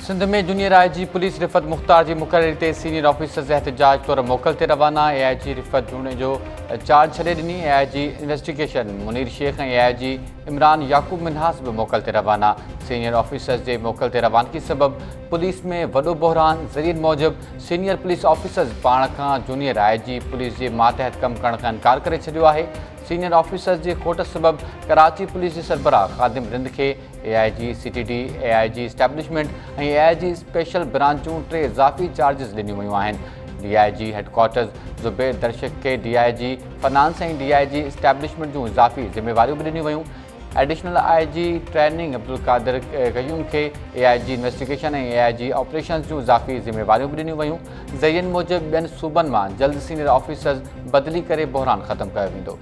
सिंध में junior IG. Police रिफ़त Mukhtar की मुक़ररी ते सीनियर ऑफिसर्स एहतजाज तौर मोकल ते रवाना। आई.जी. रिफ़त ढूंढने जो चार्ज छॾे ॾिनी। आई.जी. इन्वेस्टिगेशन मुनीर शेख ऐं आई.जी. इमरान याकूब मिनहास भी मोकल ते रवाना। सीनियर ऑफिसर्स के मोकल ते रवानगी सबब पुलिस में वॾो बहरान। ज़रियन मूजिब सीनियर पुलिस ऑफिसर्स पाण खां जूनियर आई.जी. पुलिस के मातहत कम करण खां इनकार करे छॾियो आहे। सीनियर ऑफिसर्स के खोट सबब कराची पुलिस के सरबराह ख़ादिम रिंद के आई.जी. CTD, IG. इस्टेब्लिशमेंट और आई.जी. स्पेशल ब्रांचूं 3 इजाफी चार्जिस ॾिनियूं वयूं आहिनि। DIG हेडक्वार्टर्स ज़ुबैर दर्शक के DIG फाइनेंस और DIG इस्टेब्लिशमेंट जूं इजाफी ज़िम्मेवारियूं भी ॾिनियूं वयूं। Additional IG. ट्रेनिंग अब्दुल कादिर कयूम के आई.जी. इन्वेस्टिगेशन और आई.जी. ऑपरेशंस जूं इजाफी ज़िम्मेवारियूं भी ॾिनियूं वयूं। ज़रियन मूजिब ॿियनि सूबनि मां जल्द सीनियर ऑफिसर्स बदली करे बहरान ख़त्म कयो वेंदो।